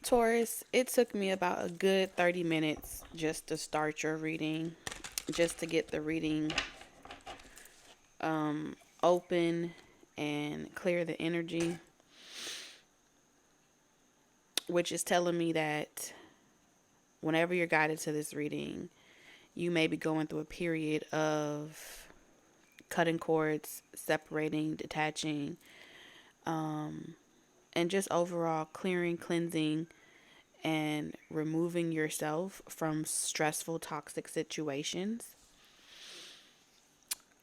Taurus, it took me about a good 30 minutes just to start your reading, just to get the reading open and clear the energy, which is telling me that whenever you're guided to this reading, you may be going through a period of cutting cords, separating, detaching, and just overall clearing, cleansing, and removing yourself from stressful, toxic situations.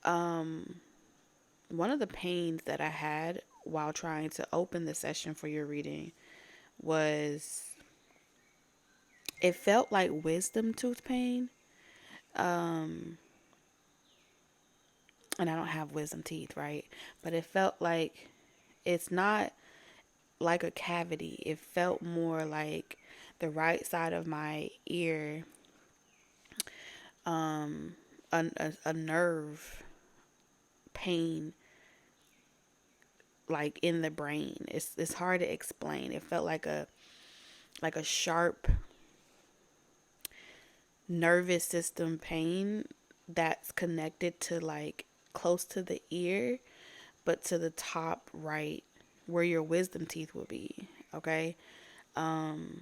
Um, One of the pains that I had while trying to open the session for your reading was it felt like wisdom tooth pain. Um, and I don't have wisdom teeth, right? But it felt like it's not like a cavity. It felt more like the right side of my ear, um, a nerve pain, like in the brain. It's hard to explain. It felt like a sharp nervous system pain that's connected to like close to the ear, but to the top right where your wisdom teeth will be. Okay. Um,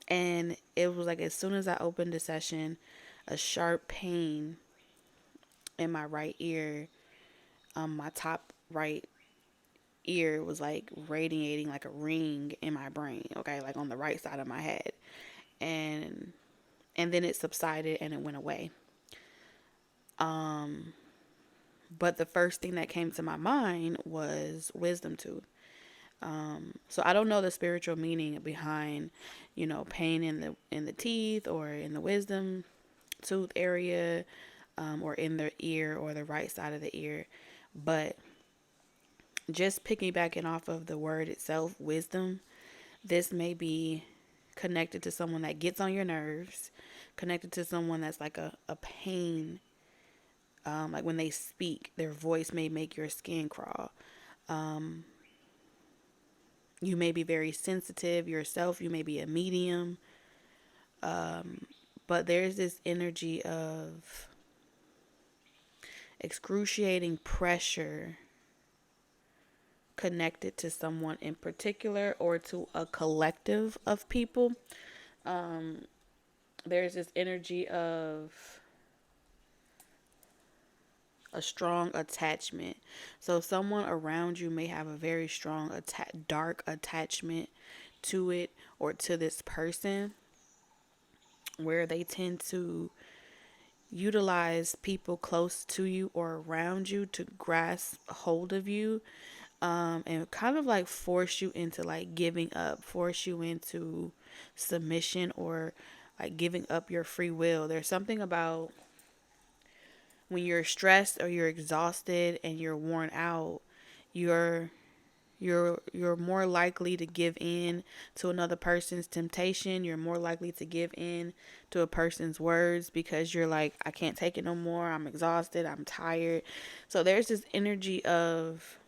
and it was like as soon as I opened the session, a sharp pain in my right ear, my top right ear was like radiating like a ring in my brain, okay, like on the right side of my head. And then it subsided and it went away. Um but the first thing that came to my mind was wisdom tooth. So I don't know the spiritual meaning behind, pain in the teeth or in the wisdom tooth area, or in the ear or the right side of the ear. But just piggybacking off of the word itself, wisdom, this may be connected to someone that gets on your nerves, connected to someone that's like a pain. Like when they speak, their voice may make your skin crawl. Um, you may be very sensitive yourself. You may be a medium. But there's this energy of excruciating pressure connected to someone in particular or to a collective of people. Um, there's this energy of a strong attachment. So someone around you may have a very strong dark attachment to it or to this person, where they tend to utilize people close to you or around you to grasp hold of you, and kind of like force you into like giving up, force you into submission, or like giving up your free will. There's something about when you're stressed or you're exhausted and you're worn out, you're you're more likely to give in to another person's temptation. You're more likely to give in to a person's words because you're like, I can't take it no more. I'm exhausted. I'm tired. So there's this energy of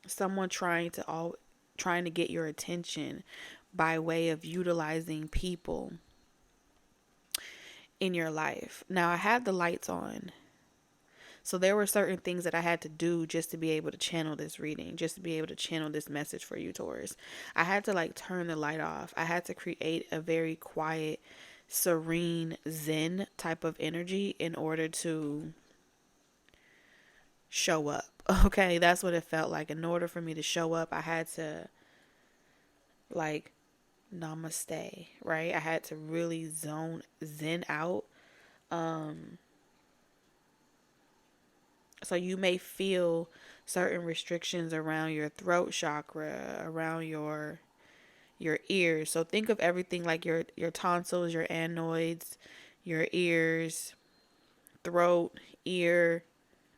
someone trying to get your attention by way of utilizing people in your life. Now I had the lights on. So there were certain things that I had to do just to be able to channel this reading, just to be able to channel this message for you, Taurus. I had to like turn the light off. I had to create a very quiet, serene, zen type of energy in order to show up. Okay, that's what it felt like. In order for me to show up, I had to like namaste, right? I had to really zen out. Um So you may feel certain restrictions around your throat chakra, around your ears. So think of everything like your tonsils, your adenoids, your ears, throat, ear,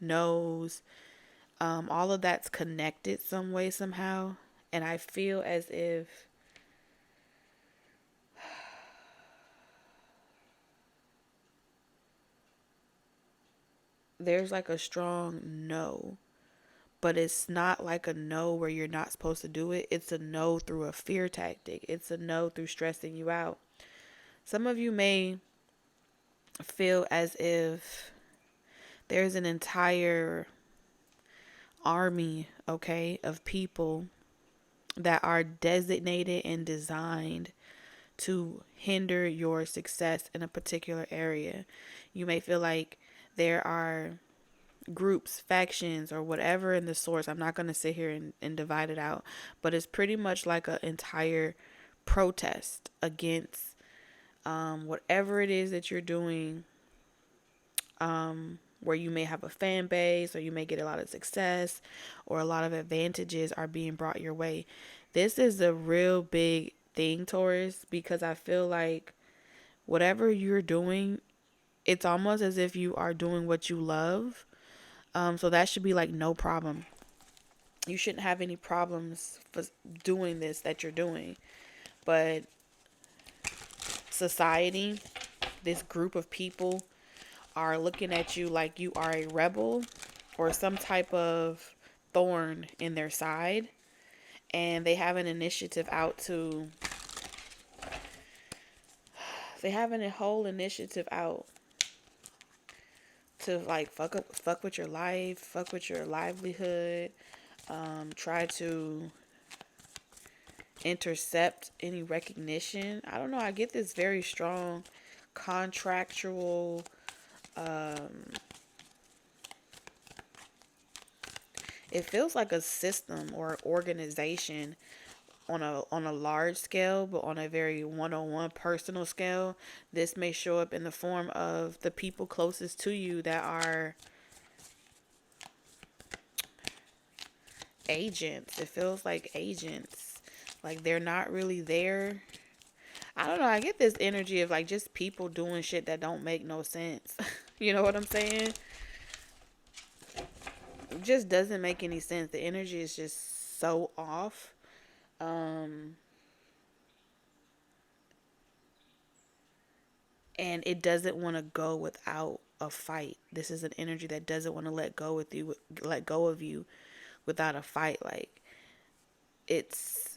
nose. All of that's connected some way somehow. And I feel as if there's like a strong no but it's not like a no where you're not supposed to do it. It's a no through a fear tactic. It's a no through stressing you out. Some of you may feel as if there's an entire army, okay, of people that are designated and designed to hinder your success in a particular area. You may feel like there are groups, factions, or whatever in the source. I'm not going to sit here and divide it out, but it's pretty much like an entire protest against whatever it is that you're doing, where you may have a fan base or you may get a lot of success or a lot of advantages are being brought your way. This is a real big thing, Taurus, because I feel like whatever you're doing, it's almost as if you are doing what you love. So that should be like no problem. You shouldn't have any problems for doing this that you're doing. But society, this group of people, are looking at you like you are a rebel or some type of thorn in their side. And they have an initiative out to, they have a whole initiative out to like fuck with your life, fuck with your livelihood, try to intercept any recognition. I don't know. I get this very strong contractual, it feels like a system or organization on a large scale, but on a very one-on-one personal scale. This may show up in the form of the people closest to you that are agents. It feels like agents. Like they're not really there. I don't know. I get this energy of like just people doing shit that don't make no sense. You know what I'm saying? It just doesn't make any sense. The energy is just so off. And it doesn't want to go without a fight. This is an energy that doesn't want to let go of you without a fight. Like it's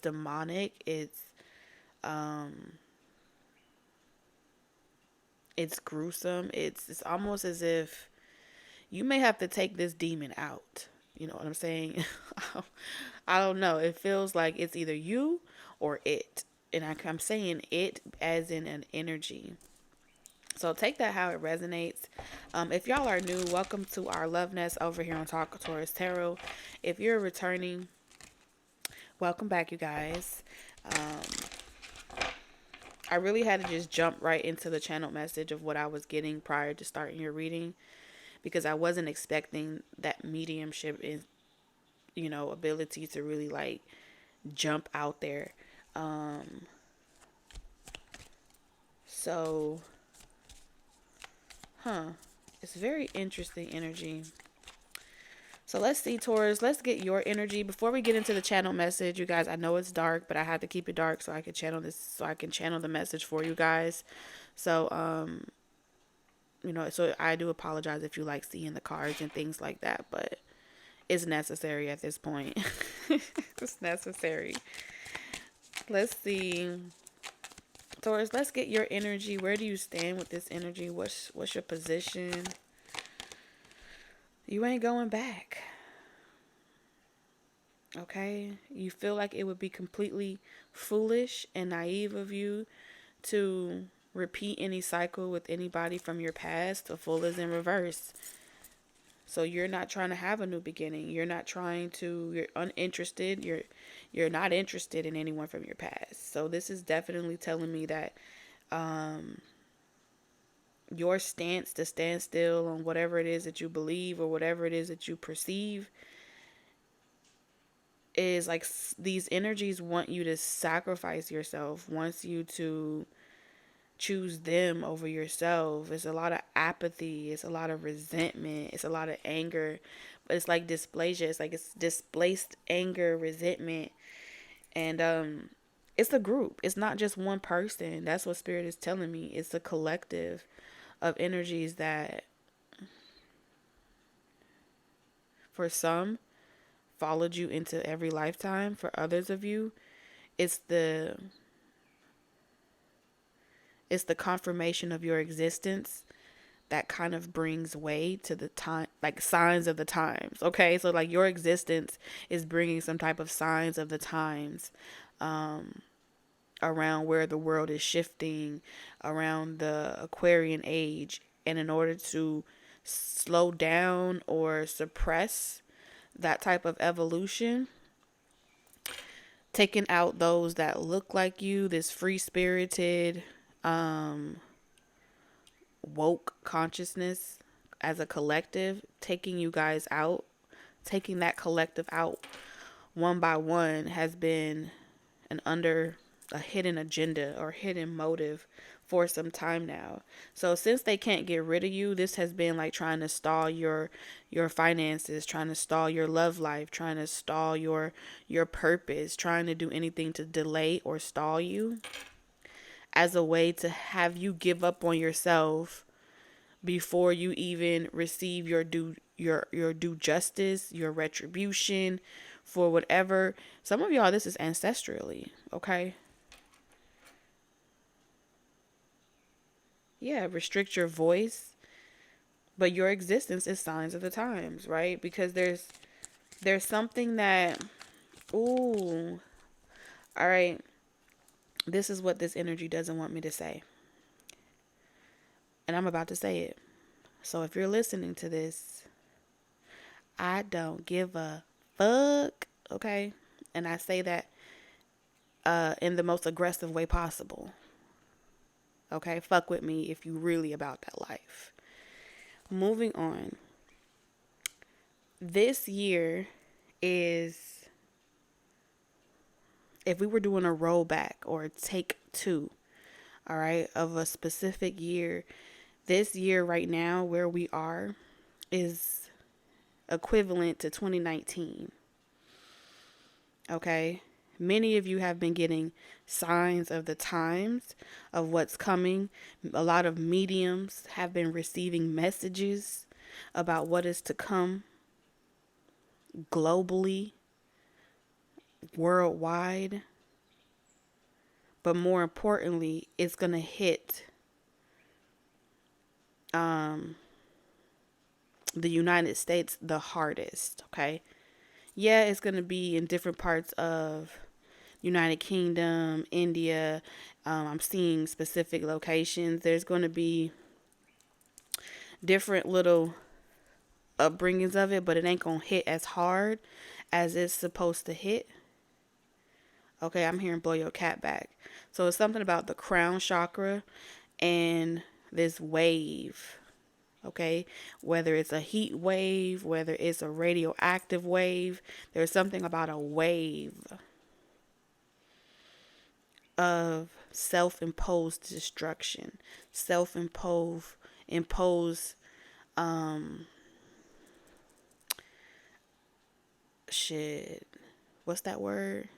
demonic. It's gruesome. It's almost as if you may have to take this demon out. You know what I'm saying? I don't know. It feels like it's either you or it. And I'm saying it as in an energy. So take that how it resonates. If y'all are new, welcome to our Love Nest over here on Talk Taurus Tarot. If you're returning, welcome back, you guys. I really had to just jump right into the channel message of what I was getting prior to starting your reading, because I wasn't expecting that mediumship is, ability to really like jump out there. So, it's very interesting energy. So let's see, Taurus, let's get your energy before we get into the channel message. You guys, I know it's dark, but I had to keep it dark so I could channel the message for you guys. So, so I do apologize if you like seeing the cards and things like that, but it's necessary at this point. It's necessary. Let's see. Taurus, let's get your energy. Where do you stand with this energy? What's your position? You ain't going back. Okay? You feel like it would be completely foolish and naive of you to repeat any cycle with anybody from your past. The Fool is in reverse. So you're not trying to have a new beginning. You're uninterested. You're not interested in anyone from your past. So this is definitely telling me that your stance to stand still on whatever it is that you believe or whatever it is that you perceive is like these energies want you to sacrifice yourself, wants you to choose them over yourself. It's a lot of apathy. It's a lot of resentment. It's a lot of anger. But it's like dysplasia. It's like it's displaced anger, resentment. And it's a group. It's not just one person. That's what Spirit is telling me. It's a collective of energies that for some, followed you into every lifetime. For others of you, it's the confirmation of your existence that kind of brings way to the time, like signs of the times. Okay, so like your existence is bringing some type of signs of the times, around where the world is shifting, around the Aquarian age. And in order to slow down or suppress that type of evolution, taking out those that look like you, this free spirited, woke consciousness as a collective, taking you guys out, taking that collective out one by one has been under a hidden agenda or hidden motive for some time now. So since they can't get rid of you, this has been like trying to stall your finances, trying to stall your love life, trying to stall your purpose, trying to do anything to delay or stall you, as a way to have you give up on yourself before you even receive your due justice, your retribution for whatever. Some of y'all, this is ancestrally, okay? Yeah, restrict your voice, but your existence is signs of the times, right? Because there's something that, ooh, all right, this is what this energy doesn't want me to say. And I'm about to say it. So if you're listening to this, I don't give a fuck, okay? And I say that in the most aggressive way possible. Okay? Fuck with me if you really about that life. Moving on. This year is, if we were doing a rollback or a take two, all right, of a specific year, this year right now where we are is equivalent to 2019. Okay? Many of you have been getting signs of the times of what's coming. A lot of mediums have been receiving messages about what is to come globally, worldwide. But more importantly, it's going to hit the United States the hardest, okay? Yeah, it's going to be in different parts of United Kingdom, India. I'm seeing specific locations. There's going to be different little upbringings of it, but it ain't going to hit as hard as it's supposed to hit. Okay, I'm hearing blow your cat back. So it's something about the crown chakra and this wave. Okay, whether it's a heat wave, whether it's a radioactive wave, there's something about a wave of self-imposed destruction, self-imposed shit. What's that word?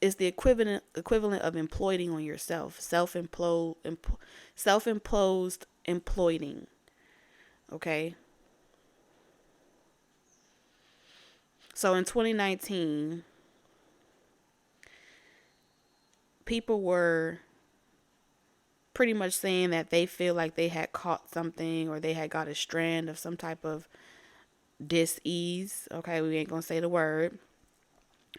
It's the equivalent of imploding on yourself. Self-imposed imploding. Okay. So in 2019, people were pretty much saying that they feel like they had caught something or they had got a strand of some type of dis-ease. Okay, we ain't gonna say the word.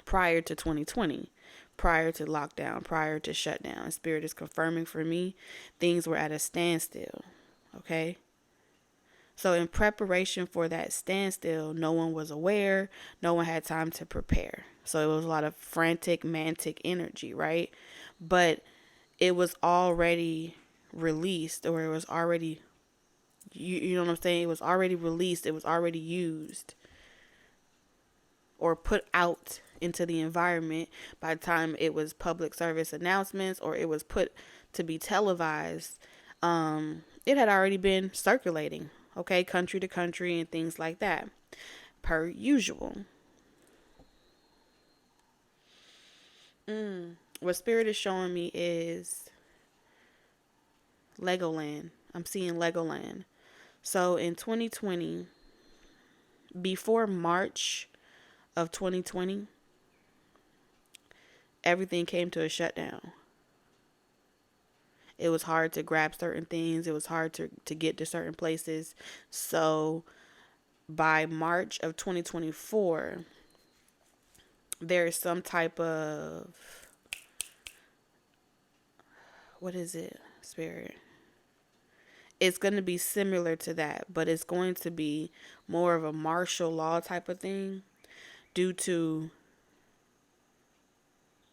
Prior to 2020, prior to lockdown, prior to shutdown, Spirit is confirming for me things were at a standstill. Okay. So in preparation for that standstill, no one was aware. No one had time to prepare. So it was a lot of frantic, manic energy, right? But it was already released, or it was already, you know what I'm saying? It was already released. It was already used or put out into the environment by the time it was public service announcements or it was put to be televised. It had already been circulating, okay, country to country and things like that, per usual. What Spirit is showing me is Legoland. I'm seeing Legoland. So in 2020, before March of 2020, everything came to a shutdown. It was hard to grab certain things. It was hard to get to certain places. So by March of 2024, there is some type of, what is it, Spirit? It's going to be similar to that, but it's going to be more of a martial law type of thing due to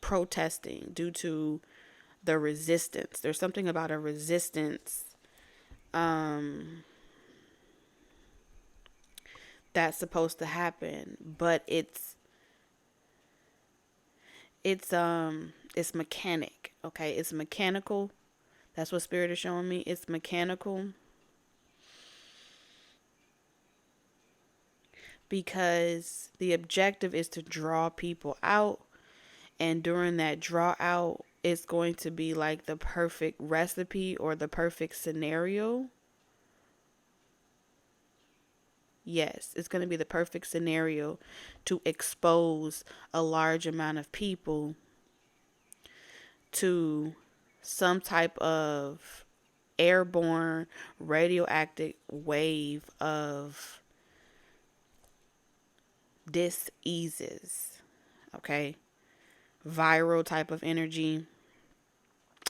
protesting, due to the resistance. There's something about a resistance that's supposed to happen, but it's mechanic. Okay, it's mechanical. That's what Spirit is showing me. It's mechanical because the objective is to draw people out, and during that draw out, it's going to be like the perfect recipe or the perfect scenario. Yes, it's going to be the perfect scenario to expose a large amount of people to some type of airborne radioactive wave of diseases. Okay? Viral type of energy.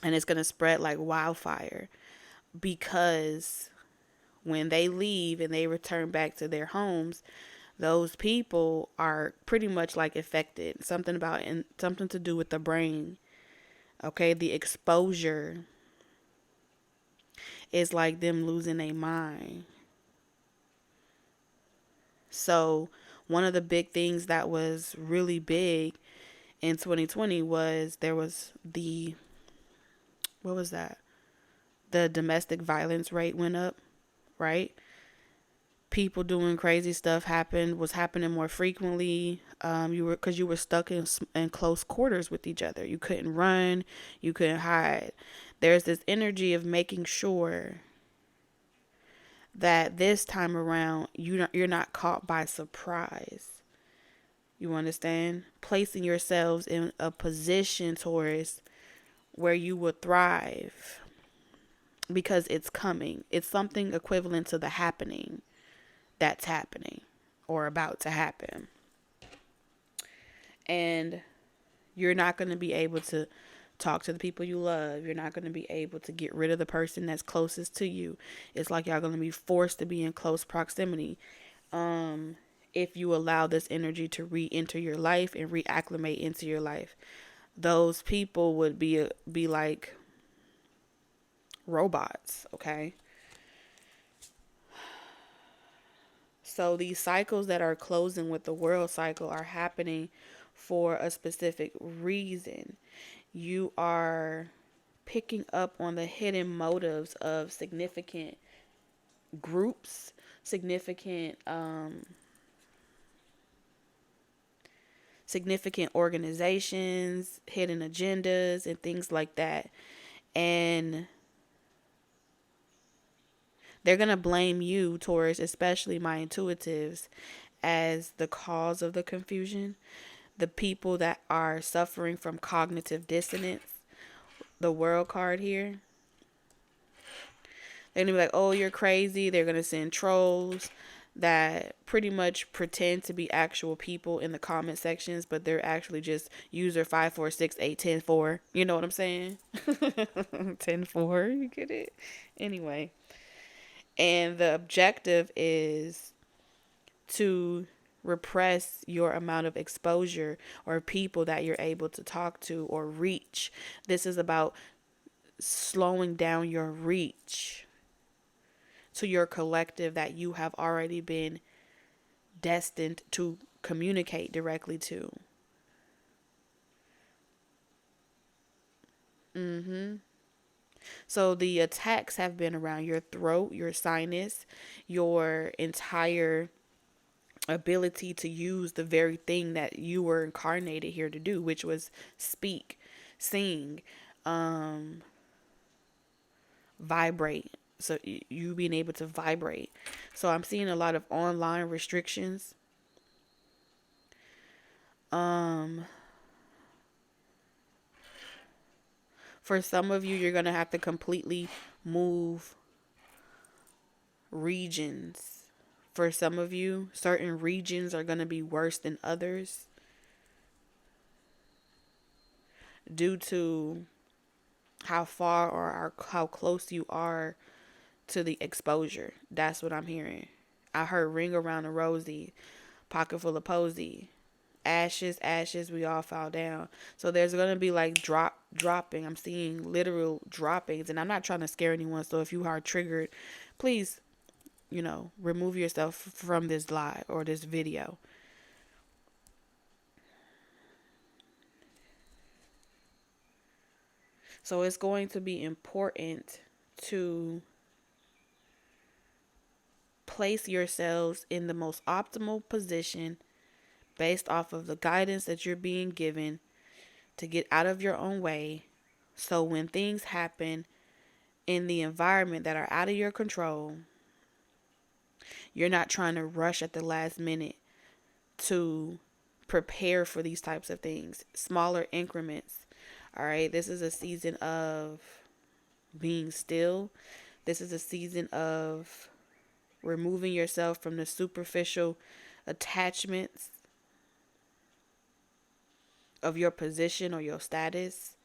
And it's going to spread like wildfire because when they leave and they return back to their homes, those people are pretty much like affected. Something to do with the brain. Okay, the exposure is like them losing their mind. So one of the big things that was really big in 2020 was there was what was that? The domestic violence rate went up, right? People doing crazy stuff was happening more frequently. Because you were stuck in close quarters with each other. You couldn't run, you couldn't hide. There's this energy of making sure that this time around you're not caught by surprise. You understand? Placing yourselves in a position, Taurus, where you will thrive because it's coming. It's something equivalent to the happening that's happening or about to happen. And you're not going to be able to talk to the people you love. You're not going to be able to get rid of the person that's closest to you. It's like y'all going to be forced to be in close proximity. If you allow this energy to re-enter your life and reacclimate into your life, those people would be like robots, okay? So these cycles that are closing with the world cycle are happening for a specific reason. You are picking up on the hidden motives of significant groups, significant organizations, hidden agendas, and things like that. And they're going to blame you, Taurus, especially my intuitives, as the cause of the confusion. The people that are suffering from cognitive dissonance, the world card here, they're going to be like, oh, you're crazy. They're going to send trolls that pretty much pretend to be actual people in the comment sections, but they're actually just user 5468104. You know what I'm saying? 104, you get it? Anyway. And the objective is to repress your amount of exposure or people that you're able to talk to or reach. This is about slowing down your reach to your collective that you have already been destined to communicate directly to. So the attacks have been around your throat, your sinus, your entire ability to use the very thing that you were incarnated here to do, which was speak, sing, vibrate, So you being able to vibrate. So I'm seeing a lot of online restrictions. For some of you, you're going to have to completely move regions. For some of you, certain regions are going to be worse than others due to how far or how close you are to the exposure. That's what I'm hearing. I heard ring around the rosy, pocket full of posy, ashes, ashes, we all fall down. So there's going to be like dropping. I'm seeing literal droppings, and I'm not trying to scare anyone. So if you are triggered, please, remove yourself from this live or this video. So it's going to be important to place yourselves in the most optimal position based off of the guidance that you're being given to get out of your own way. So when things happen in the environment that are out of your control, you're not trying to rush at the last minute to prepare for these types of things. Smaller increments. All right. This is a season of being still. This is a season of removing yourself from the superficial attachments of your position or your status.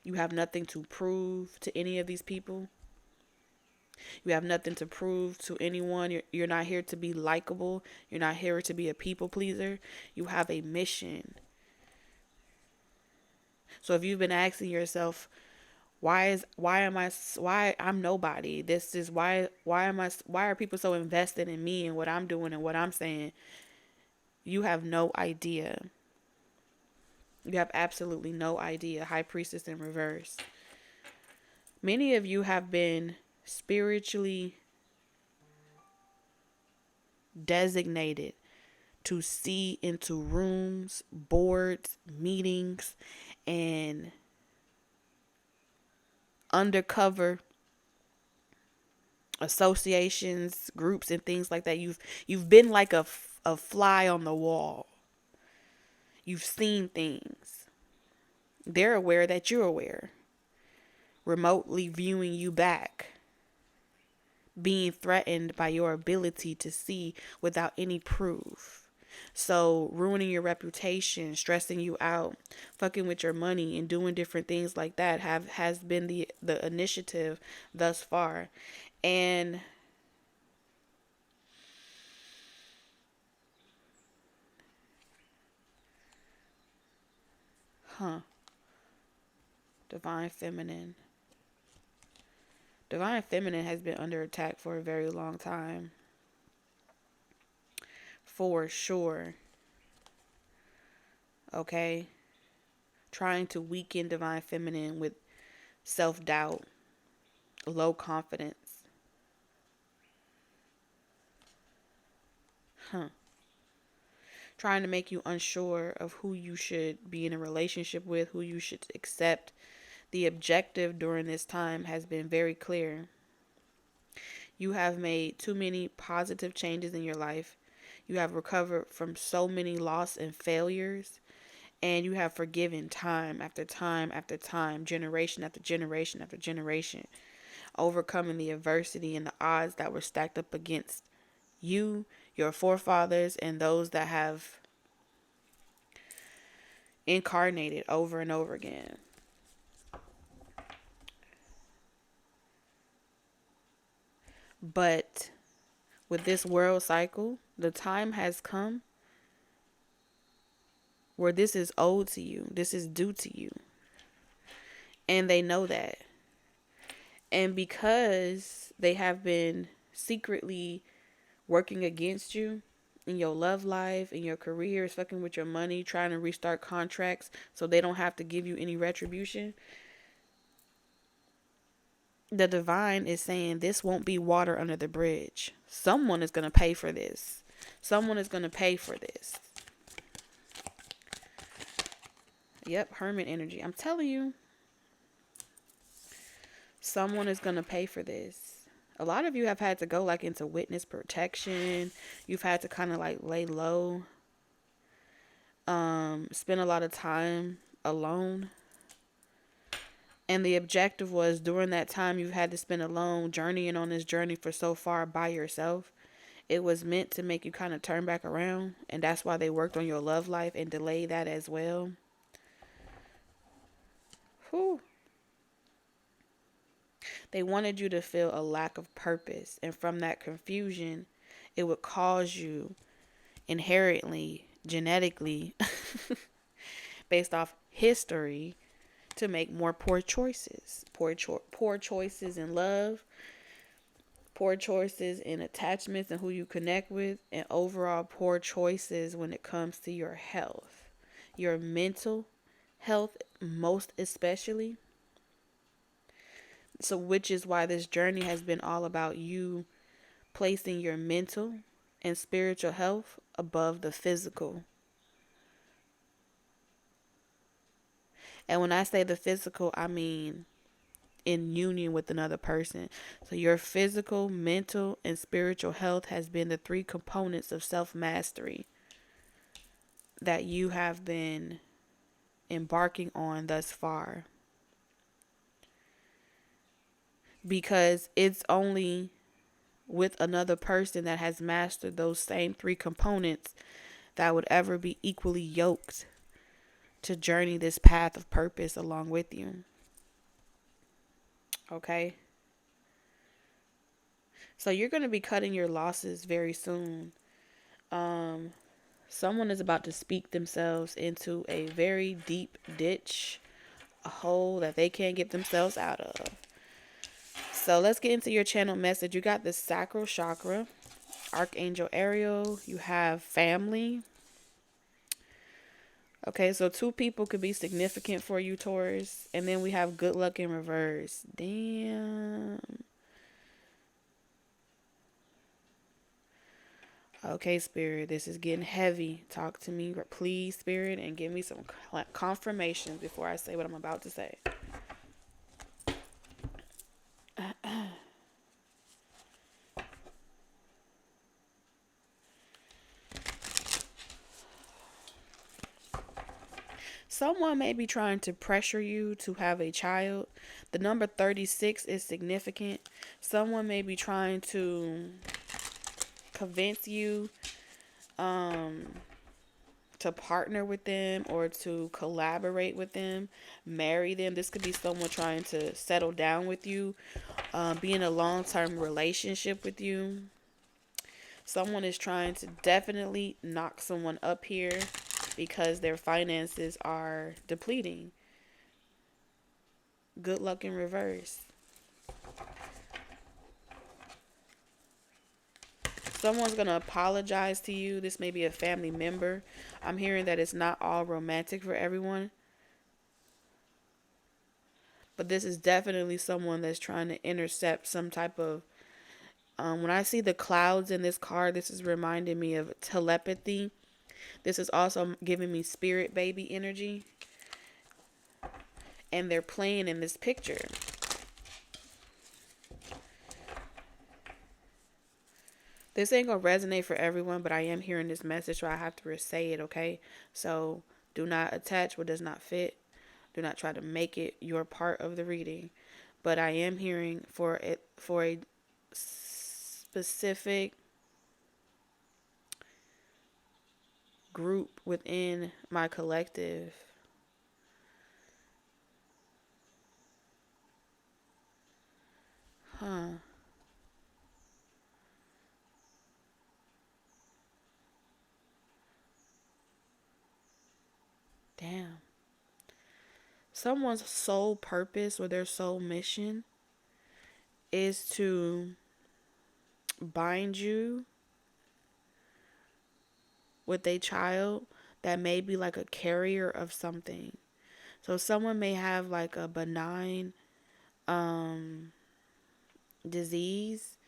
You have nothing to prove to any of these people. You have nothing to prove to anyone. You're not here to be likable. You're not here to be a people pleaser. You have a mission. So if you've been asking yourself, why I'm nobody? This is why are people so invested in me and what I'm doing and what I'm saying? You have no idea. You have absolutely no idea. High Priestess in reverse. Many of you have been spiritually designated to see into rooms, boards, meetings, and undercover associations, groups, and things like that. You've been like a fly on the wall. You've seen things. They're aware that you're aware. Remotely viewing you back. Being threatened by your ability to see without any proof. So ruining your reputation, stressing you out, fucking with your money, and doing different things like that has been the initiative thus far. And Divine Feminine. Divine Feminine has been under attack for a very long time. For sure. Okay? Trying to weaken Divine Feminine with self-doubt, low confidence. Trying to make you unsure of who you should be in a relationship with, who you should accept. The objective during this time has been very clear. You have made too many positive changes in your life. You have recovered from so many loss and failures. And you have forgiven time after time after time, generation after generation after generation, overcoming the adversity and the odds that were stacked up against you, your forefathers, and those that have incarnated over and over again. But with this world cycle, the time has come where this is owed to you. This is due to you. And they know that. And because they have been secretly working against you in your love life, in your career, fucking with your money, trying to restart contracts so they don't have to give you any retribution, the divine is saying this won't be water under the bridge. Someone is going to pay for this. Someone is going to pay for this. Yep, Hermit energy. I'm telling you. Someone is going to pay for this. A lot of you have had to go like into witness protection. You've had to kind of like lay low. Spend a lot of time alone. And the objective was during that time you had to spend alone, journeying on this journey for so far by yourself. It was meant to make you kind of turn back around. And that's why they worked on your love life and delayed that as well. Whew. They wanted you to feel a lack of purpose. And from that confusion, it would cause you inherently, genetically, based off history, to make more poor choices. Poor choices in love, poor choices in attachments and who you connect with, and overall poor choices when it comes to your health. Your mental health, most especially. So, which is why this journey has been all about you placing your mental and spiritual health above the physical. And when I say the physical, I mean in union with another person. So your physical, mental, and spiritual health has been the three components of self-mastery that you have been embarking on thus far. Because it's only with another person that has mastered those same three components that would ever be equally yoked to journey this path of purpose along with you. Okay? So you're going to be cutting your losses very soon. Someone is about to speak themselves into a very deep ditch, a hole that they can't get themselves out of. So let's get into your channel message. You got the sacral chakra, Archangel Ariel. You have family. Okay, so 2 people could be significant for you, Taurus. And then we have good luck in reverse. Damn. Okay, Spirit, this is getting heavy. Talk to me, please, Spirit, and give me some confirmations before I say what I'm about to say. Someone may be trying to pressure you to have a child. The number 36 is significant. Someone may be trying to convince you to partner with them or to collaborate with them, marry them. This could be someone trying to settle down with you, be in a long-term relationship with you. Someone is trying to definitely knock someone up here because their finances are depleting. Good luck in reverse. Someone's going to apologize to you. This may be a family member. I'm hearing that it's not all romantic for everyone. But this is definitely someone that's trying to intercept some type of... when I see the clouds in this card, this is reminding me of telepathy. This is also giving me spirit baby energy. And they're playing in this picture. This ain't going to resonate for everyone, but I am hearing this message, so I have to say it, okay? So do not attach what does not fit. Do not try to make it your part of the reading. But I am hearing for a specific group within my collective. Damn. Someone's sole purpose or their sole mission is to bind you with a child that may be like a carrier of something. So someone may have like a benign disease,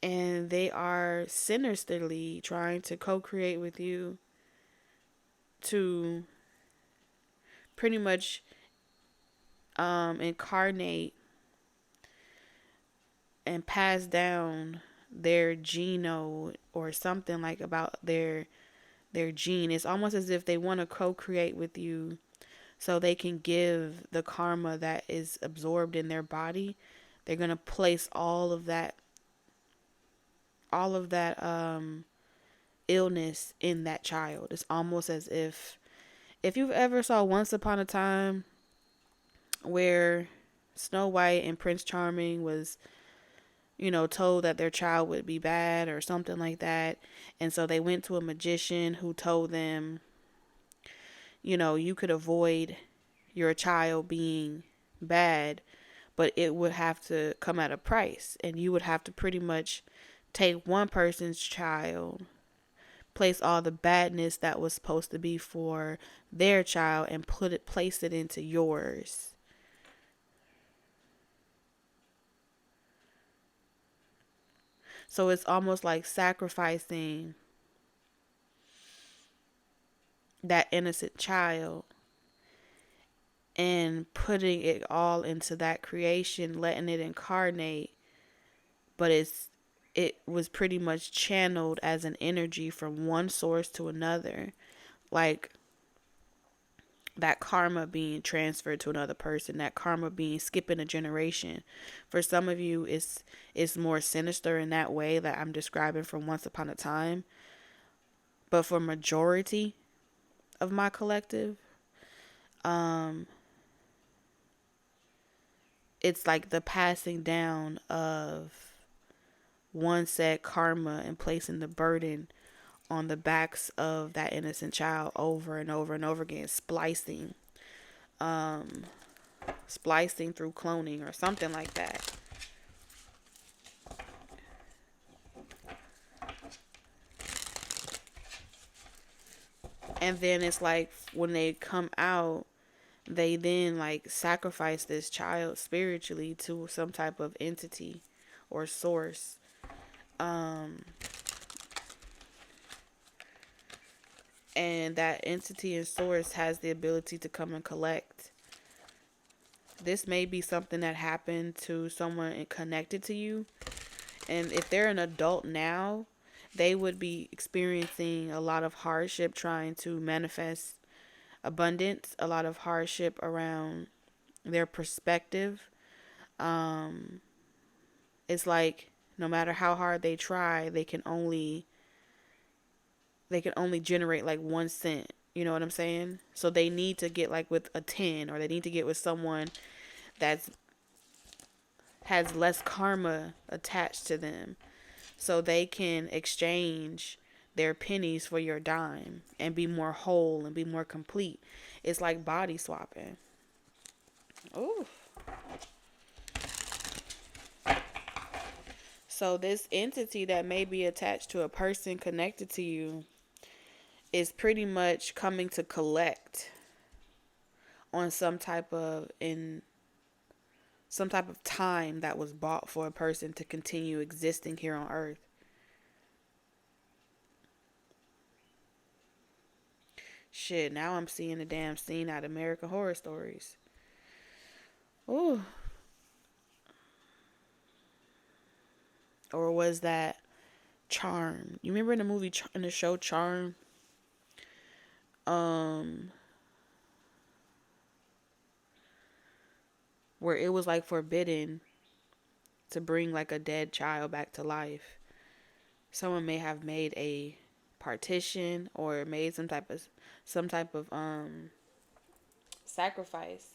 and they are sinisterly trying to co-create with you to pretty much incarnate and pass down their genome or something like about their gene. It's almost as if they want to co-create with you so they can give the karma that is absorbed in their body. They're going to place all of that illness in that child. It's almost as if you've ever saw Once Upon a Time where Snow White and Prince Charming was, told that their child would be bad or something like that. And so they went to a magician who told them, you could avoid your child being bad, but it would have to come at a price. And you would have to pretty much take one person's child, place all the badness that was supposed to be for their child, and place it into yours. So it's almost like sacrificing that innocent child and putting it all into that creation, letting it incarnate, but it was pretty much channeled as an energy from one source to another, like that karma being transferred to another person, that karma being skipping a generation. For some of you, it's more sinister in that way that I'm describing from Once Upon a Time, but for majority of my collective, it's like the passing down of one said karma and placing the burden on the backs of that innocent child over and over and over again, splicing through cloning or something like that. And then it's like when they come out, they then like sacrifice this child spiritually to some type of entity or source. And that entity and source has the ability to come and collect. This may be something that happened to someone connected to you. And if they're an adult now, they would be experiencing a lot of hardship trying to manifest abundance, a lot of hardship around their perspective. It's like no matter how hard they try, they can only generate like 1 cent. You know what I'm saying? So they need to get like with a 10, or they need to get with someone that's has less karma attached to them, so they can exchange their pennies for your dime and be more whole and be more complete. It's like body swapping. Ooh. So this entity that may be attached to a person connected to you is pretty much coming to collect on some type of time that was bought for a person to continue existing here on earth. Shit, now I'm seeing the damn scene out of American Horror Stories. Ooh. Or was that Charm? You remember in the movie, in the show Charm? Where it was like forbidden to bring like a dead child back to life. Someone may have made a partition or made some type of sacrifice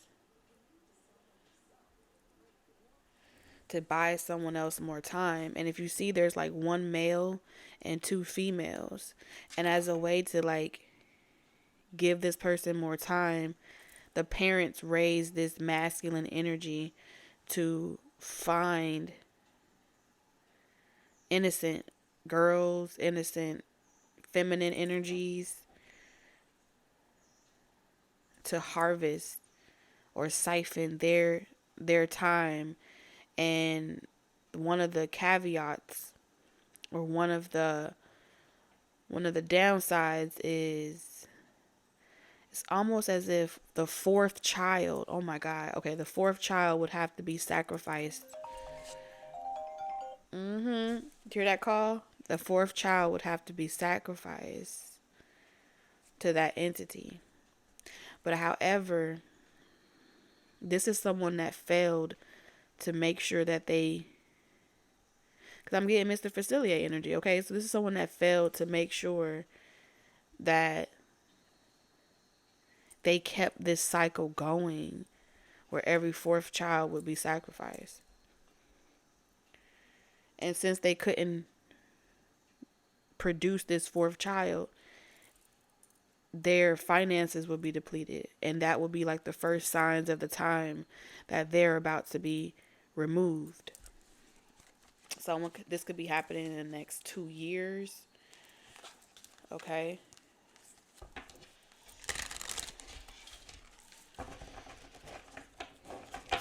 to buy someone else more time. And if you see, there's like one male and 2 females, and as a way to like give this person more time, the parents raise this masculine energy to find innocent girls, innocent feminine energies, to harvest or siphon their time. And one of the caveats, or one of the downsides, is it's almost as if the 4th child, oh my God, okay, the 4th child would have to be sacrificed Mm-hmm. Hear that call? The fourth child would have to be sacrificed to that entity. But however, this is someone that failed to make sure that they, because I'm getting Mr. Facilier energy, okay? So this is someone that failed to make sure that they kept this cycle going where every fourth child would be sacrificed. And since they couldn't produce this fourth child, their finances would be depleted. And that would be like the first signs of the time that they're about to be removed. So this could be happening in the next 2 years. Okay.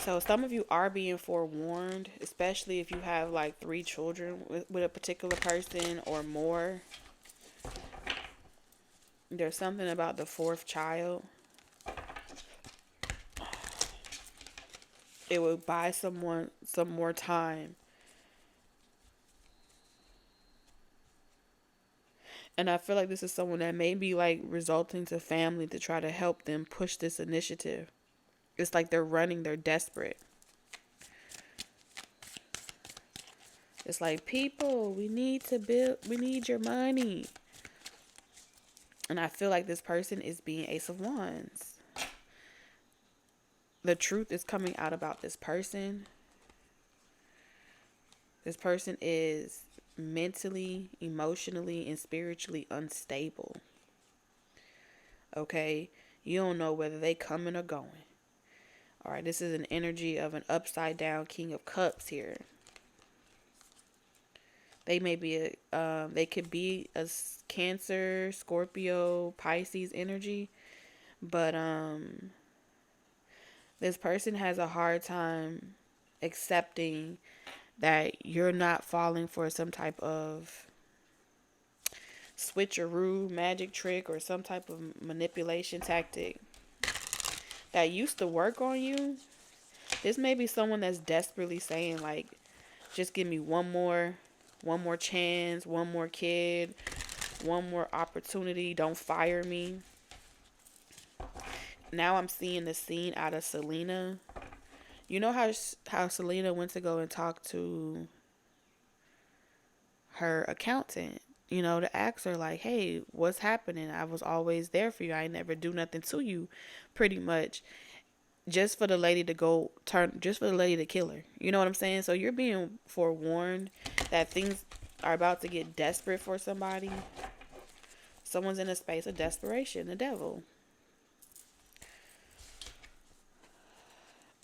So some of you are being forewarned, especially if you have like 3 children with a particular person or more. There's something about the fourth child. It would buy someone some more time. And I feel like this is someone that may be like resulting to family to try to help them push this initiative. It's like they're running, they're desperate. It's like, people, we need your money. And I feel like this person is being Ace of Wands. The truth is coming out about this person. This person is mentally, emotionally, and spiritually unstable. Okay? You don't know whether they coming or going. Alright, this is an energy of an upside down King of Cups here. They may be they could be a Cancer, Scorpio, Pisces energy, but this person has a hard time accepting that you're not falling for some type of switcheroo, magic trick, or some type of manipulation tactic that used to work on you. This may be someone that's desperately saying, like, just give me one more chance, one more kid, one more opportunity. Don't fire me. Now I'm seeing the scene out of Selena. You know how Selena went to go and talk to her accountant, to ask her like, hey, what's happening? I was always there for you. I never do nothing to you, pretty much. Just for the lady to kill her. You know what I'm saying? So you're being forewarned that things are about to get desperate for somebody. Someone's in a space of desperation, the devil.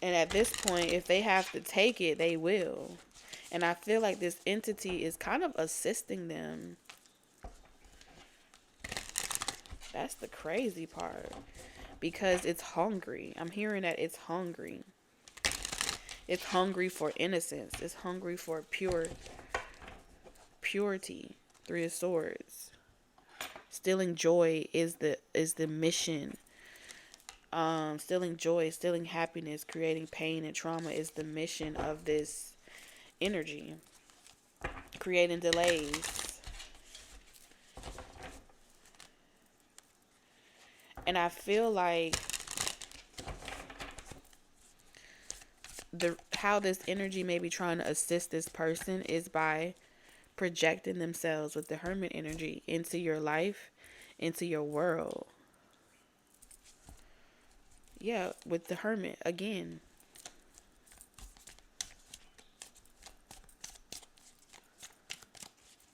And at this point, if they have to take it, they will. And I feel like this entity is kind of assisting them. That's the crazy part. Because it's hungry. I'm hearing that it's hungry. It's hungry for innocence. It's hungry for purity. 3 of Swords. Stealing joy is the mission. Stealing joy, stealing happiness, creating pain and trauma is the mission of this energy. Creating delays. And I feel like how this energy may be trying to assist this person is by projecting themselves with the Hermit energy into your life, into your world. Yeah, with the Hermit again.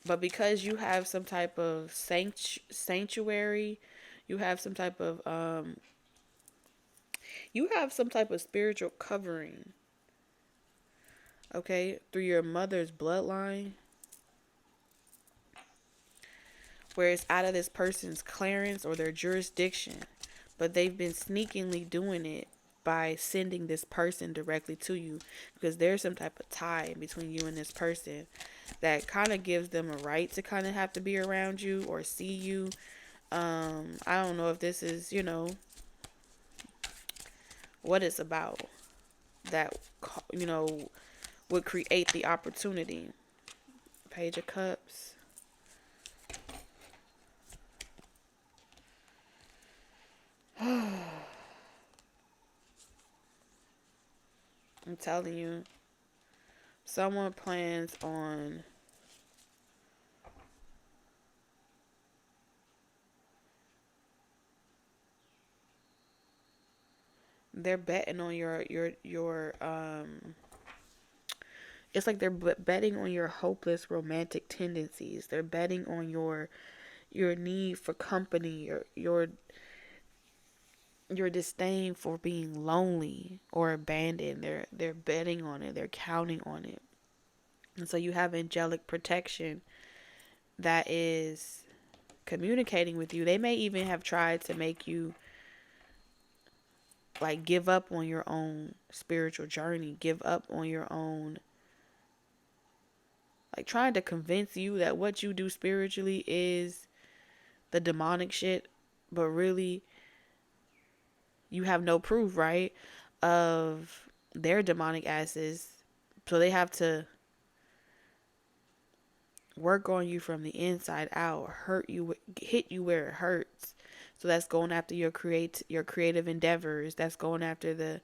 But because you have some type of sanctuary, you have some type of spiritual covering. Okay, through your mother's bloodline, where it's out of this person's clearance or their jurisdiction, but they've been sneakily doing it by sending this person directly to you, because there's some type of tie between you and this person that kind of gives them a right to kind of have to be around you or see you. I don't know if this is, what it's about that, would create the opportunity. Page of Cups. I'm telling you, someone plans on they're betting on your it's like they're betting on your hopeless romantic tendencies. They're betting on your need for company, your disdain for being lonely or abandoned. They're betting on it. They're counting on it. And so you have angelic protection that is communicating with you. They may even have tried to make you like give up on your own spiritual journey, give up on your own, like trying to convince you that what you do spiritually is the demonic shit, but really you have no proof, right, of their demonic asses. So they have to work on you from the inside out, hurt you, hit you where it hurts. So that's going after your creative endeavors. That's going after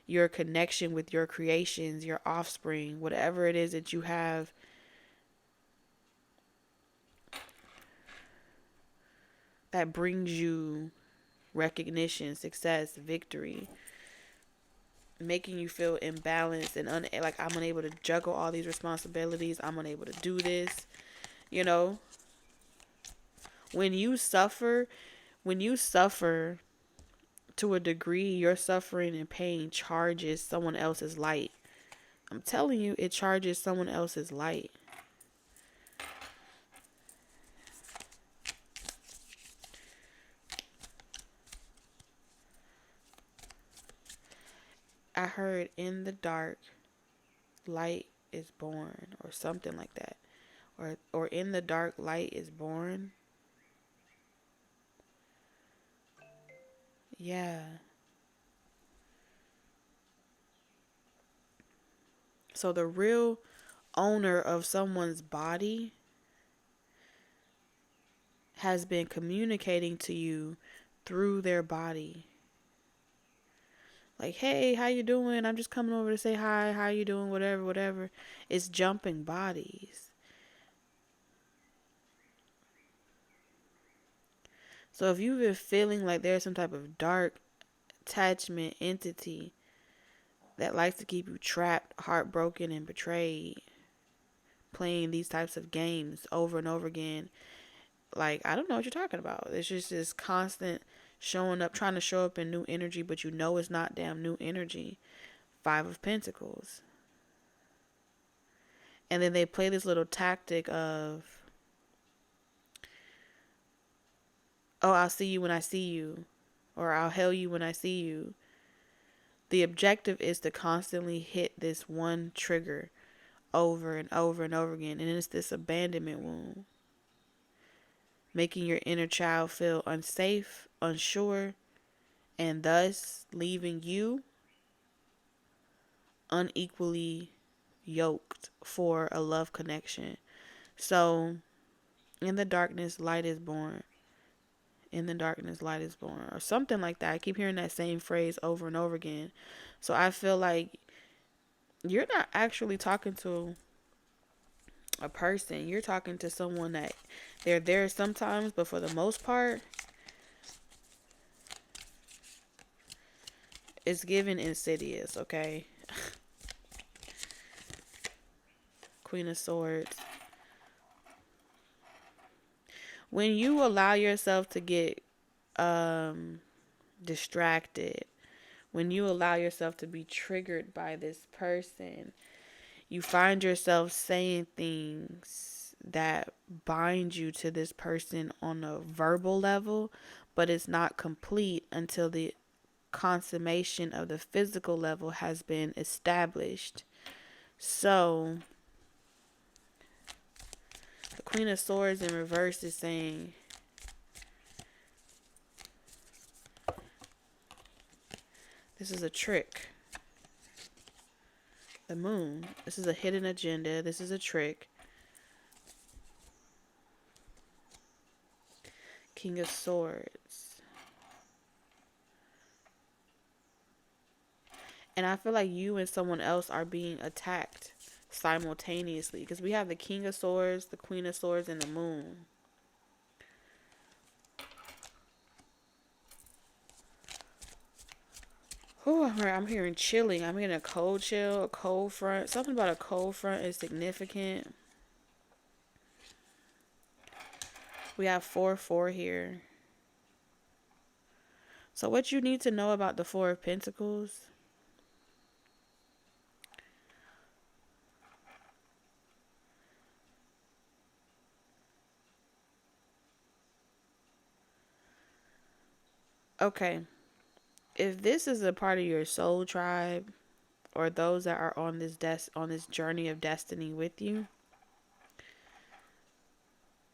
your connection with your creations, your offspring, whatever it is that you have that brings you recognition, success, victory, making you feel imbalanced and like I'm unable to juggle all these responsibilities. I'm unable to do this. You know, when you suffer to a degree, your suffering and pain charges someone else's light. I'm telling you, it charges someone else's light. I heard in the dark, light is born, or something like that. Or in the dark, light is born. Yeah. So the real owner of someone's body has been communicating to you through their body. Like, hey, how you doing? I'm just coming over to say hi. How you doing? Whatever, whatever. It's jumping bodies. So if you've been feeling like there's some type of dark attachment entity that likes to keep you trapped, heartbroken, and betrayed, playing these types of games over and over again, like, I don't know what you're talking about. It's just this constant showing up, trying to show up in new energy, but you know it's not damn new energy. 5 of Pentacles. And then they play this little tactic of, oh, I'll see you when I see you, or I'll hail you when I see you. The objective is to constantly hit this one trigger over and over and over again. And it's this abandonment wound, making your inner child feel unsafe, unsure, and thus leaving you unequally yoked for a love connection. So, in the darkness, light is born. In the darkness, light is born. Or something like that. I keep hearing that same phrase over and over again. So, I feel like you're not actually talking to a person. You're talking to someone that they're there sometimes, but for the most part, it's given insidious, okay? Queen of Swords. When you allow yourself to get distracted, when you allow yourself to be triggered by this person, you find yourself saying things that bind you to this person on a verbal level, but it's not complete until the consummation of the physical level has been established. So, the Queen of Swords in reverse is saying, this is a trick. The Moon. This is a hidden agenda. This is a trick. King of Swords. And I feel like you and someone else are being attacked simultaneously. Because we have the King of Swords, the Queen of Swords, and the Moon. Oh, I'm hearing chilling. I'm getting a cold chill, a cold front. Something about a cold front is significant. We have 4-4 here. So what you need to know about the Four of Pentacles. Okay. If this is a part of your soul tribe, or those that are on this journey of destiny with you,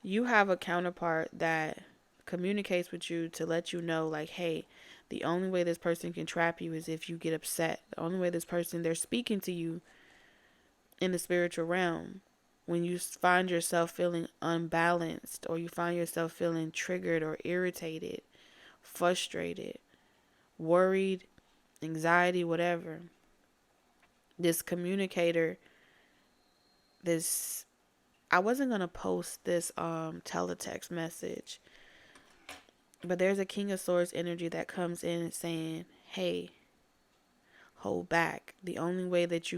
you have a counterpart that communicates with you to let you know, like, hey, the only way this person can trap you is if you get upset. The only way this person, they're speaking to you in the spiritual realm. When you find yourself feeling unbalanced, or you find yourself feeling triggered or irritated, frustrated, worried, anxiety, whatever, this communicator, this, I wasn't going to post this teletext message, but there's a King of Swords energy that comes in and saying, hey, hold back. The only way that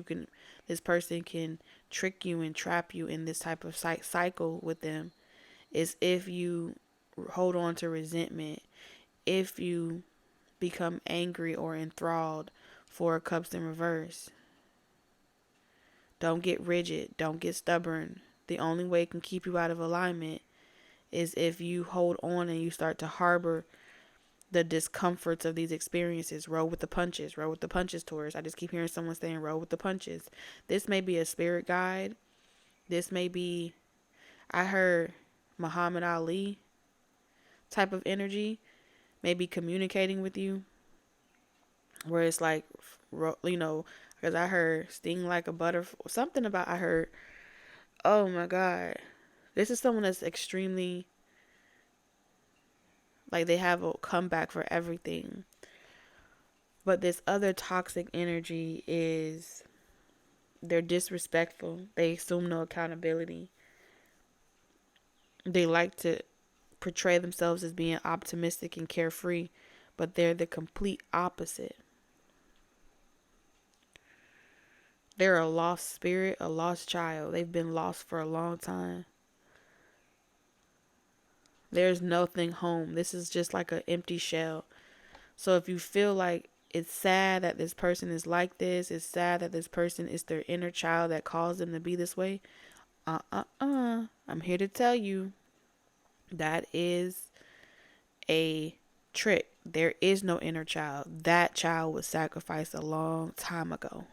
this person can trick you and trap you in this type of cycle with them is if you hold on to resentment, if you become angry or enthralled. Four of Cups in reverse. Don't get rigid. Don't get stubborn. The only way it can keep you out of alignment is if you hold on and you start to harbor the discomforts of these experiences. Roll with the punches. Roll with the punches, Taurus. I just keep hearing someone saying roll with the punches. This may be a spirit guide. This may be, I heard Muhammad Ali type of energy, maybe communicating with you, where it's like, you know, because I heard sting like a butterfly, something about, I heard, oh my God, this is someone that's extremely, like, they have a comeback for everything. But this other toxic energy is, they're disrespectful. They assume no accountability. They like to portray themselves as being optimistic and carefree, but they're the complete opposite. They're a lost spirit, a lost child. They've been lost for a long time. There's nothing home. This is just like an empty shell. So if you feel like it's sad that this person is like this, it's sad that this person is their inner child that caused them to be this way, I'm here to tell you that is a trick. There is no inner child. That child was sacrificed a long time ago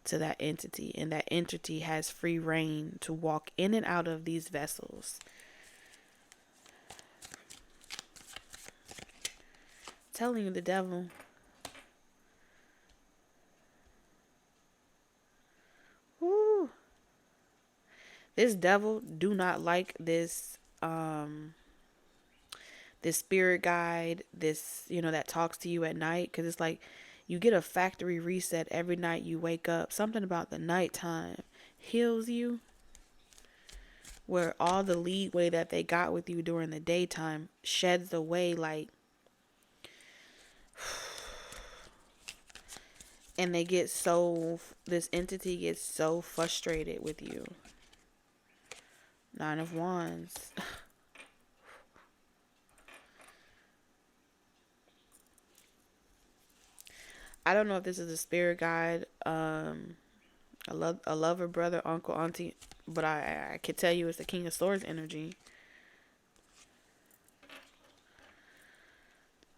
to that entity, and that entity has free reign to walk in and out of these vessels. Telling you, the devil. Woo. This devil do not like this this spirit guide, this, that talks to you at night, because it's like you get a factory reset every night you wake up. Something about the nighttime heals you, where all the leeway that they got with you during the daytime sheds away, like, and this entity gets so frustrated with you. 9 of Wands. I don't know if this is a spirit guide, a lover, brother, uncle, auntie, but I can tell you it's the King of Swords energy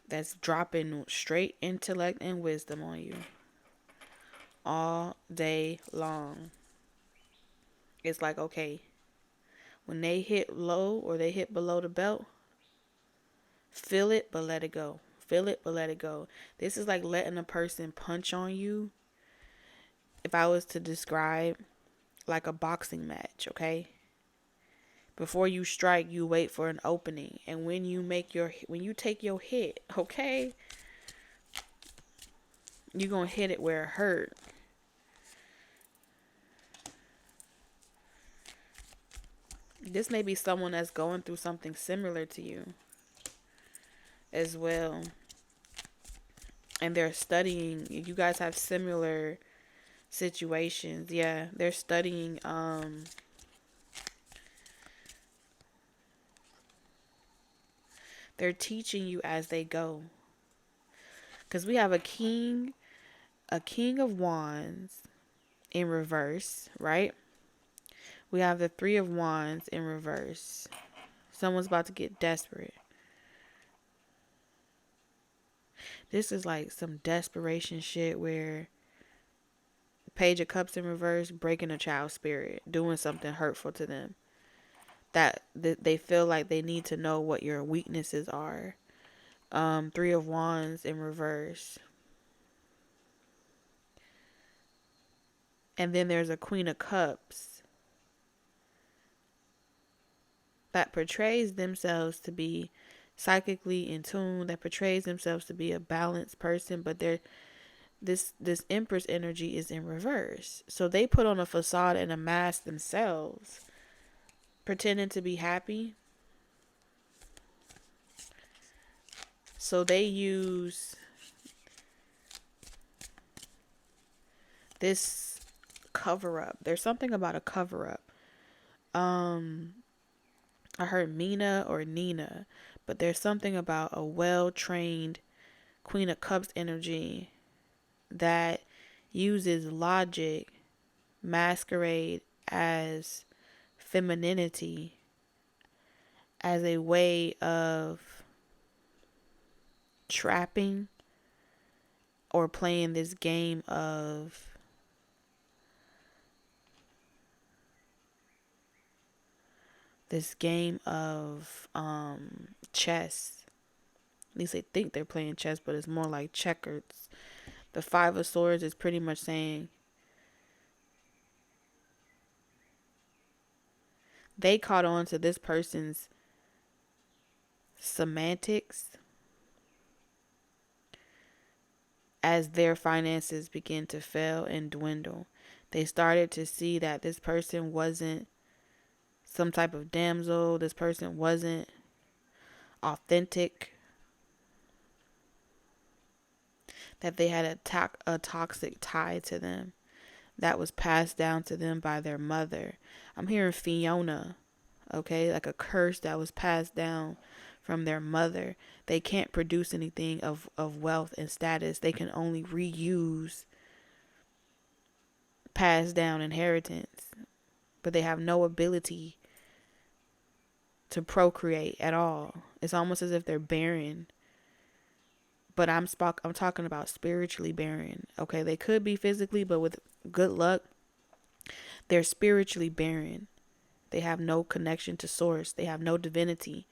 that's dropping straight intellect and wisdom on you all day long. It's like, okay, when they hit low or they hit below the belt, feel it but let it go. Feel it but let it go. This is like letting a person punch on you. If I was to describe like a boxing match, okay? Before you strike, you wait for an opening. And when you take your hit, okay, you're going to hit it where it hurt. This may be someone that's going through something similar to you as well. And they're studying. You guys have similar situations. Yeah, they're studying. They're teaching you as they go. Because we have a king of wands in reverse, right? We have the 3 of wands in reverse. Someone's about to get desperate. This is like some desperation shit where Page of Cups in reverse, breaking a child's spirit, doing something hurtful to them. That they feel like they need to know what your weaknesses are. 3 of wands in reverse. And then there's a Queen of Cups that portrays themselves to be psychically in tune, that portrays themselves to be a balanced person, but this Empress energy is in reverse. So they put on a facade and a mask themselves, pretending to be happy. So they use this cover up. There's something about a cover up. I heard Mina or Nina, but there's something about a well-trained Queen of Cups energy that uses logic masquerade as femininity as a way of trapping or playing this game of chess. At least they think they're playing chess, but it's more like checkers. The 5 of Swords is pretty much saying they caught on to this person's semantics as their finances begin to fail and dwindle. They started to see that this person wasn't some type of damsel. This person wasn't authentic. That they had a toxic tie to them that was passed down to them by their mother. I'm hearing Fiona, okay? Like a curse that was passed down from their mother. They can't produce anything of wealth and status. They can only reuse passed down inheritance. But they have no ability to procreate at all. It's almost as if they're barren. But I'm talking about spiritually barren. Okay, they could be physically, but with good luck, they're spiritually barren. They have no connection to source. They have no divinity.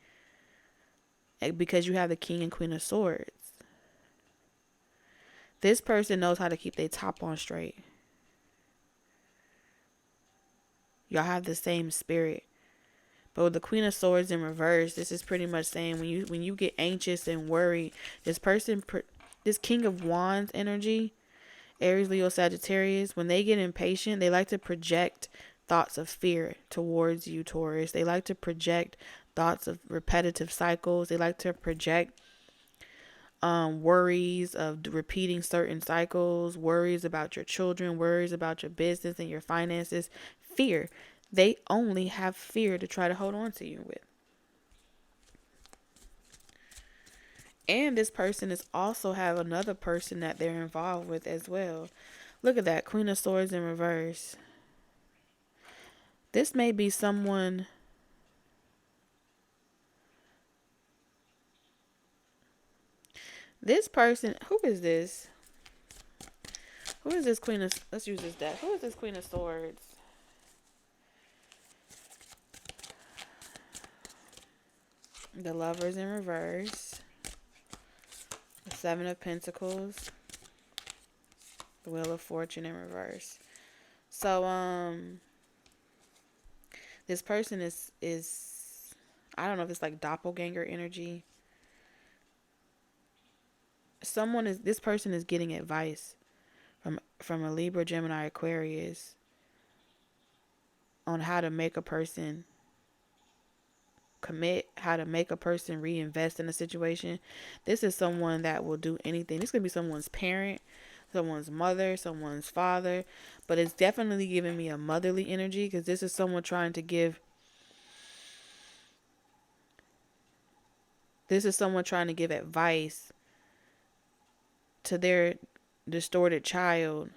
Because you have the King and Queen of Swords. This person knows how to keep their top on straight. Y'all have the same spirit. But with the Queen of Swords in reverse, this is pretty much saying when you get anxious and worried, this King of Wands energy, Aries, Leo, Sagittarius, when they get impatient, they like to project thoughts of fear towards you, Taurus. They like to project thoughts of repetitive cycles. They like to project worries of repeating certain cycles, worries about your children, worries about your business and your finances, fear. They only have fear to try to hold on to you with. And this person is also have another person that they're involved with as well. Look at that, Queen of Swords in reverse. This may be someone. This person, who is this? Who is this Queen of, let's use this deck. Who is this Queen of Swords? The Lovers in reverse. The 7 of Pentacles. The Wheel of Fortune in reverse. So, This person is I don't know if it's like doppelganger energy. This person is getting advice from a Libra, Gemini, Aquarius on how to make a person commit, how to make a person reinvest in a situation. This is someone that will do anything. This could be someone's parent, someone's mother, someone's father, but it's definitely giving me a motherly energy, because this is someone trying to give advice to their distorted child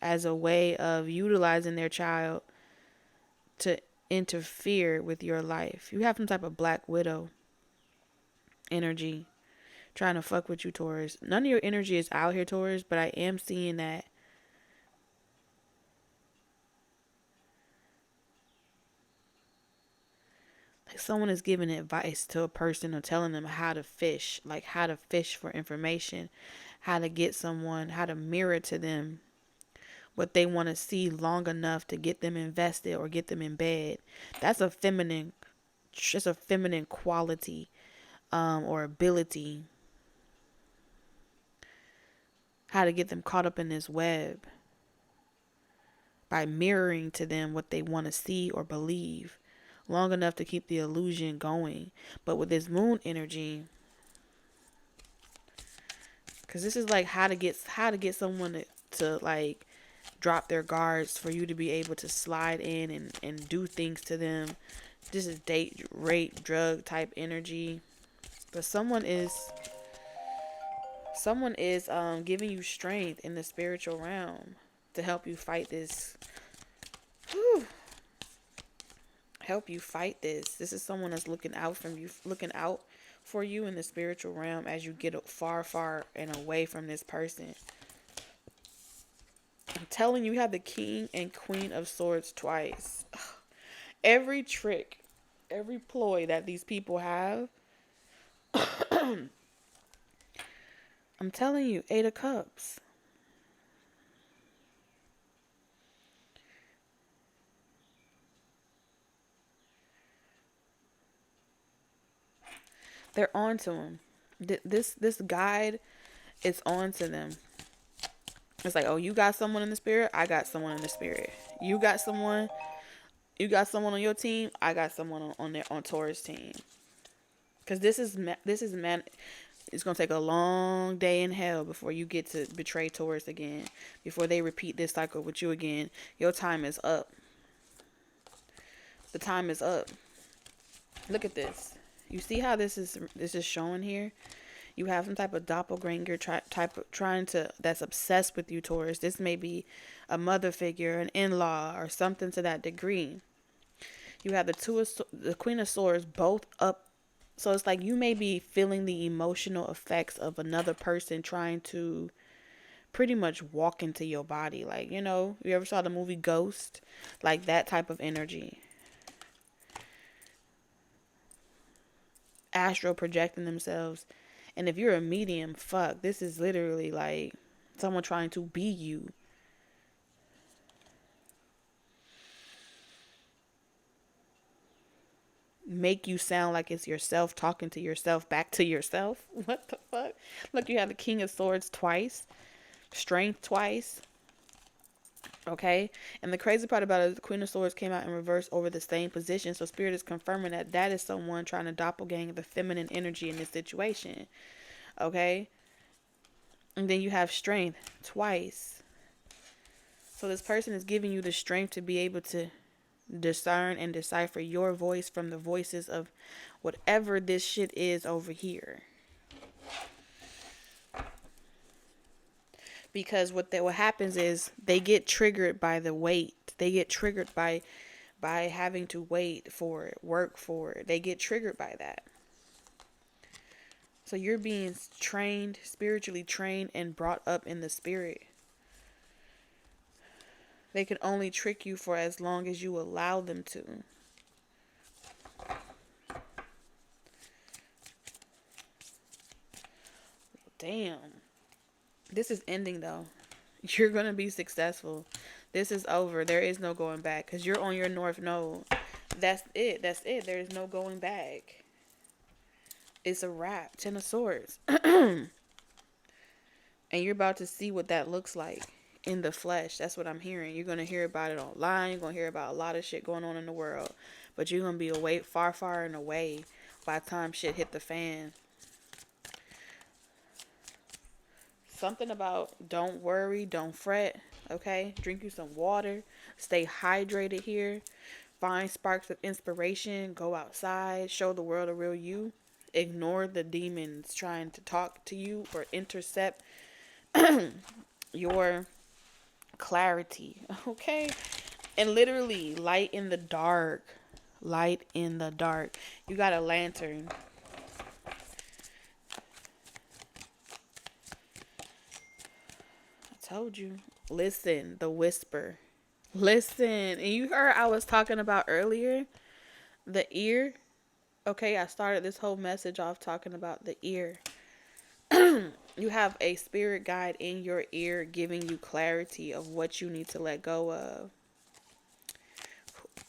as a way of utilizing their child to interfere with your life. You have some type of Black Widow energy trying to fuck with you, Taurus. None of your energy is out here, Taurus, but I am seeing that like someone is giving advice to a person or telling them how to fish, like how to fish for information, how to get someone, how to mirror to them what they want to see long enough to get them invested or get them in bed. That's a feminine, just a feminine quality or ability. How to get them caught up in this web by mirroring to them what they want to see or believe long enough to keep the illusion going. But with this moon energy, because this is like how to get someone to like drop their guards for you to be able to slide in and do things to them. This is date, rape, drug type energy. But someone is giving you strength in the spiritual realm to help you fight this. Help you fight this. This is someone that's looking out for you in the spiritual realm as you get far, far and away from this person. I'm telling you, you have the King and Queen of Swords twice. Every trick, every ploy that these people have, I'm telling you, 8 of Cups. They're on to them. This guide is on to them. It's like, oh, you got someone in the spirit, I got someone in the spirit. You got someone on your team, I got someone on Taurus team. Because this is man. It's gonna take a long day in hell before you get to betray Taurus again. Before they repeat this cycle with you again, your time is up. The time is up. Look at this. You see how this is showing here? You have some type of doppelganger that's obsessed with you, Taurus. This may be a mother figure, an in-law, or something to that degree. You have the Queen of Swords both up. So it's like you may be feeling the emotional effects of another person trying to pretty much walk into your body. Like, you ever saw the movie Ghost? Like that type of energy. Astral projecting themselves. And if you're a medium, fuck, this is literally like someone trying to be you. Make you sound like it's yourself talking to yourself back to yourself. What the fuck? Look, you have the King of Swords twice. Strength twice. Okay? And the crazy part about it is the Queen of Swords came out in reverse over the same position. So Spirit is confirming that is someone trying to doppelganger the feminine energy in this situation. Okay? And then you have strength twice. So this person is giving you the strength to be able to discern and decipher your voice from the voices of whatever this shit is over here. Because what happens is they get triggered by the wait. They get triggered by having to wait for it, work for it. They get triggered by that. So you're being trained, spiritually trained, and brought up in the spirit. They can only trick you for as long as you allow them to. Damn. This is ending though. You're going to be successful. This is over. There is no going back because you're on your North Node. That's it. That's it. There's no going back. It's a wrap. 10 of Swords. And you're about to see what that looks like in the flesh. That's what I'm hearing. You're going to hear about it online. You're going to hear about a lot of shit going on in the world. But you're going to be away, far, far and away by the time shit hit the fan. Something about don't worry, don't fret, okay? Drink you some water. Stay hydrated here. Find sparks of inspiration. Go outside. Show the world a real you. Ignore the demons trying to talk to you or intercept your clarity, okay? And literally, light in the dark. Light in the dark. You got a lantern. I told you. Listen, the whisper. Listen. And you heard I was talking about earlier the ear. Okay, I started this whole message off talking about the ear. You have a spirit guide in your ear giving you clarity of what you need to let go of.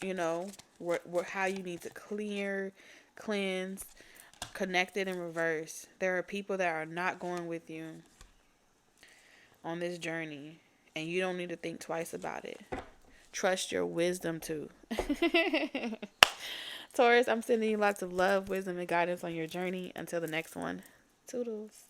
You know, how you need to clear, cleanse, connect it in reverse. There are people that are not going with you on this journey, and you don't need to think twice about it. Trust your wisdom too. Taurus, I'm sending you lots of love, wisdom, and guidance on your journey. Until the next one. Toodles.